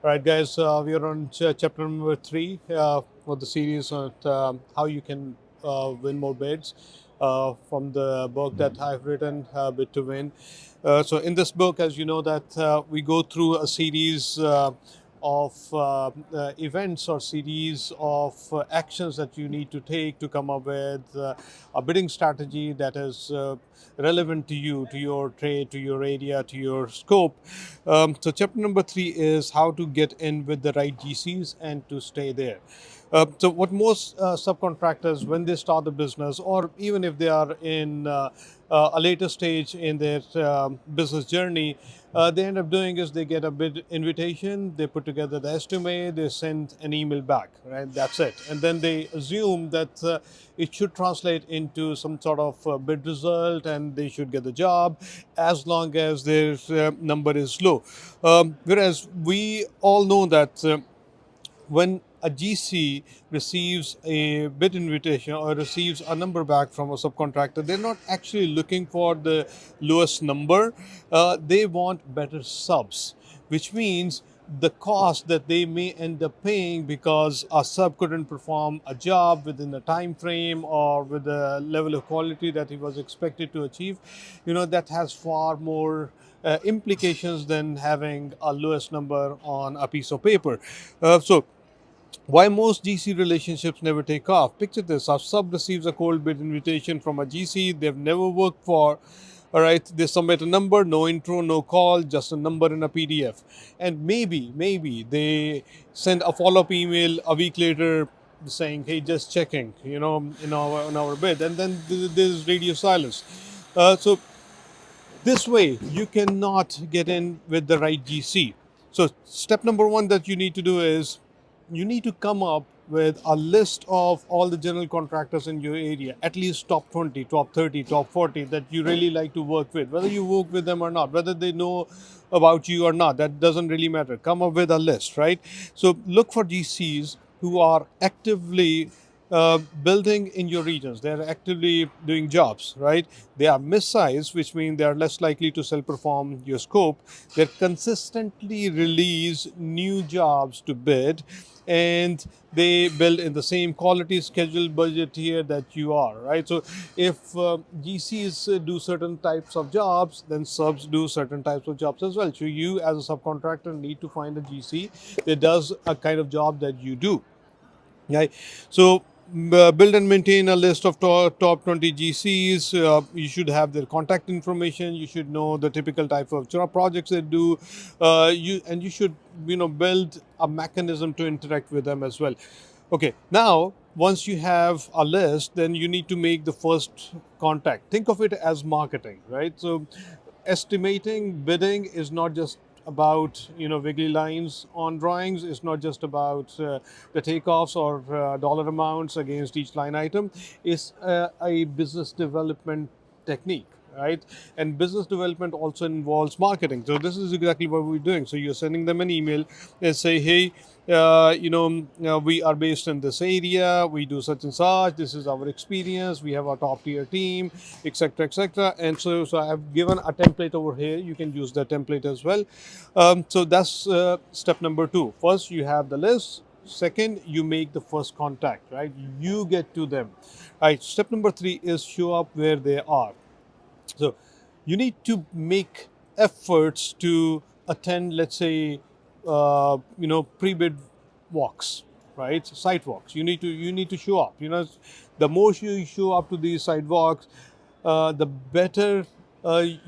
Right, guys, we are on chapter number 3 for the series on how you can win more bids from the book that I've written, Bid to Win. So, in this book, as you know, that we go through a series of events or series of actions that you need to take to come up with a bidding strategy that is relevant to you, to your trade, to your area, to your scope. So, chapter number 3 is how to get in with the right GCs and to stay there. So, what most subcontractors, when they start the business, or even if they are in a later stage in their business journey, they end up doing is they get a bid invitation, they put together the estimate, they send an email back, right? That's it. And then they assume that it should translate into some sort of bid result and they should get the job as long as their number is low. Whereas we all know that. When a GC receives a bid invitation or receives a number back from a subcontractor, they're not actually looking for the lowest number. They want better subs, which means the cost that they may end up paying because a sub couldn't perform a job within the time frame or with the level of quality that he was expected to achieve, that has far more implications than having a lowest number on a piece of paper. So why most GC relationships never take off. Picture this: a sub receives a cold bid invitation from a GC they've never worked for. All right, they submit a number, no intro, no call, just a number in a PDF. And maybe they send a follow up email a week later saying, hey, just checking, in our bid. And then there's radio silence. So this way, you cannot get in with the right GC. So, step number 1 that you need to do is you need to come up with a list of all the general contractors in your area, at least top 20, top 30, top 40 that you really like to work with, whether you work with them or not, whether they know about you or not, that doesn't really matter. Come up with a list, right? So, look for GCs who are actively building in your regions. They are actively doing jobs, right? They are missized, which means they are less likely to self-perform your scope. They consistently release new jobs to bid, and they build in the same quality, schedule, budget here that you are, right? So if GCs do certain types of jobs, then subs do certain types of jobs as well. So you as a subcontractor need to find a GC that does a kind of job that you do. Right. So build and maintain a list of top 20 GCs. You should have their contact information. You should know the typical type of projects they do. You should build a mechanism to interact with them as well. Okay. Now once you have a list, then you need to make the first contact. Think of it as marketing, right? So estimating bidding is not just about wiggly lines on drawings. It's not just about the takeoffs or dollar amounts against each line item. It's a business development technique, right? And business development also involves marketing. So this is exactly what we're doing. So you're sending them an email and say, hey, we are based in this area, we do such and such, this is our experience, we have a top tier team, etc., etc. And so I've given a template over here. You can use that template as well. So that's step number 2. First, you have the list. Second, you make the first contact, right? You get to them. Right. Step number 3 is show up where they are. So you need to make efforts to attend, let's say, pre-bid walks, right? Site walks. You need to show up. The more you show up to these sidewalks, the better the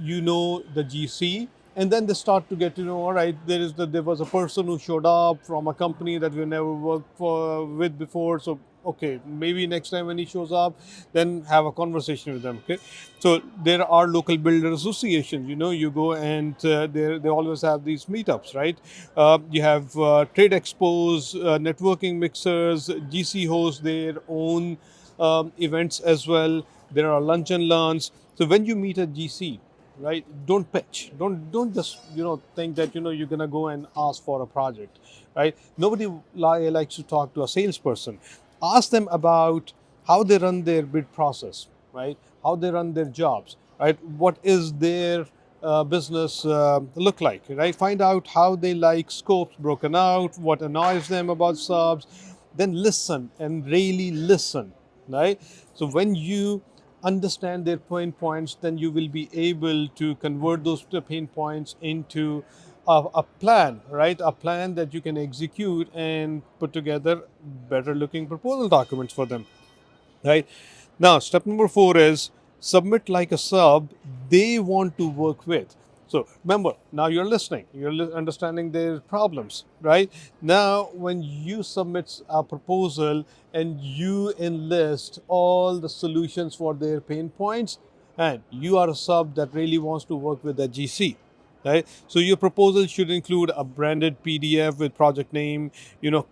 GC, and then they start to get to know. All right, there was a person who showed up from a company that we never worked with before. So okay, maybe next time when he shows up, then have a conversation with them. Okay, so there are local builder associations. You go and they always have these meetups, right? You have trade expos, networking mixers. GC hosts their own events as well. There are lunch and learns. So when you meet a GC, right, don't pitch. Don't just think that you're gonna go and ask for a project, right? Nobody likes to talk to a salesperson. Ask them about how they run their bid process, right? How they run their jobs, right? What is their business look like, right? Find out how they like scopes broken out, what annoys them about subs, then listen and really listen, right? So when you understand their pain points, then you will be able to convert those pain points into a plan, right? A plan that you can execute and put together better looking proposal documents for them, right? Now, step number 4 is submit like a sub they want to work with. So remember, now you're listening, you're understanding their problems, right? Now, when you submit a proposal and you enlist all the solutions for their pain points, and you are a sub that really wants to work with the GC, right? So your proposal should include a branded PDF with project name,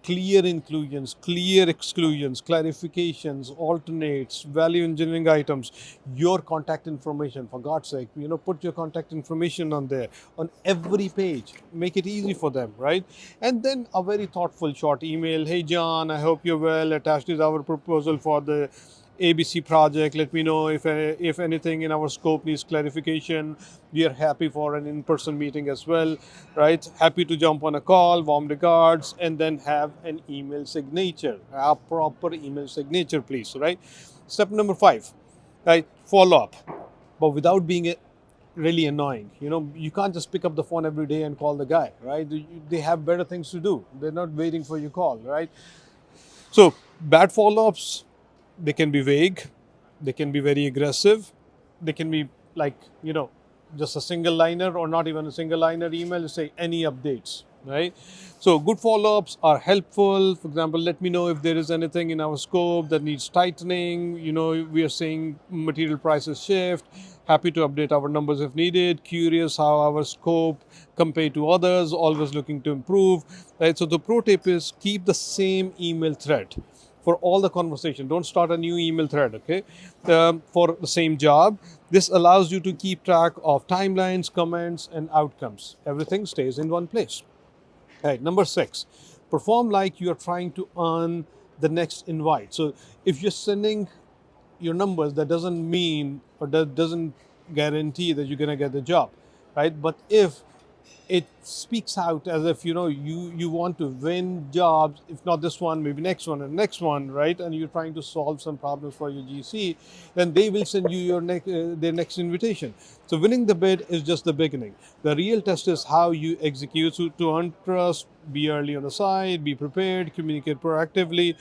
clear inclusions, clear exclusions, clarifications, alternates, value engineering items, your contact information, for God's sake, put your contact information on there on every page. Make it easy for them, right? And then a very thoughtful short email. Hey John, I hope you're well. Attached is our proposal for the ABC project. Let me know if anything in our scope needs clarification. We are happy for an in-person meeting as well, right? Happy to jump on a call, warm regards, and then have an email signature, a proper email signature, please, right? Step number 5, right? Follow up, but without being really annoying. You can't just pick up the phone every day and call the guy, right? They have better things to do. They're not waiting for your call, right? So bad follow-ups, they can be vague, they can be very aggressive, they can be like, just a single liner or not even a single liner email to say any updates, right? So good follow-ups are helpful. For example, let me know if there is anything in our scope that needs tightening. We are seeing material prices shift. Happy to update our numbers if needed. Curious how our scope compare to others. Always looking to improve, right? So the pro tip is keep the same email thread for all the conversation. Don't start a new email thread, okay? For the same job. This allows you to keep track of timelines, comments, and outcomes. Everything stays in one place. Right, number 6, perform like you are trying to earn the next invite. So if you're sending your numbers, that doesn't mean or that doesn't guarantee that you're going to get the job, right? But if it speaks out as if you want to win jobs, if not this one, maybe next one and next one, right? And you're trying to solve some problems for your GC, then they will send you their next invitation. So winning the bid is just the beginning. The real test is how you execute. So to earn trust, be early on the side, be prepared, communicate proactively,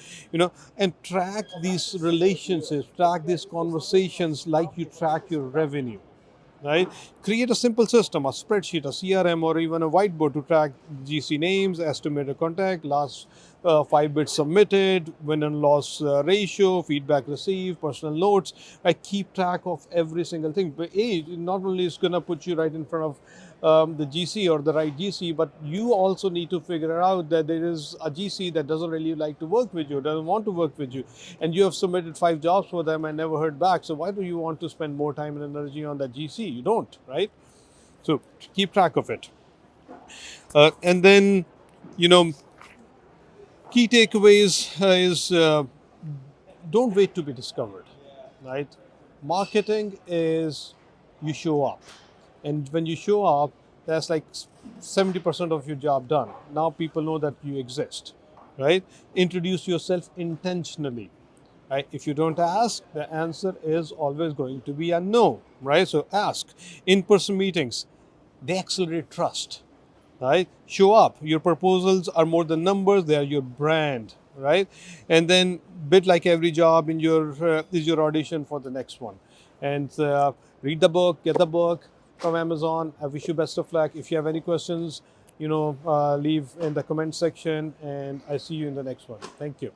and track these relationships, track these conversations like you track your revenue, right? Create a simple system, a spreadsheet, a CRM, or even a whiteboard to track GC names, estimated contact, last 5 bids submitted, win and loss ratio, feedback received, personal notes. I keep track of every single thing. But not only is going to put you right in front of the GC or the right GC, but you also need to figure out that there is a GC that doesn't really like to work with you, doesn't want to work with you, and you have submitted 5 jobs for them and never heard back. So why do you want to spend more time and energy on that GC? You don't, right? So keep track of it. And then, key takeaways is don't wait to be discovered, right? Marketing is you show up. And when you show up, that's like 70% of your job done. Now people know that you exist, right? Introduce yourself intentionally, right? If you don't ask, the answer is always going to be a no, right? So ask. In-person meetings, they accelerate trust, right? Show up. Your proposals are more than numbers, they are your brand, right? And then bid like every job in your is your audition for the next one. And read the book, get the book from Amazon. I wish you best of luck. If you have any questions, leave in the comment section, and I see you in the next one. Thank you.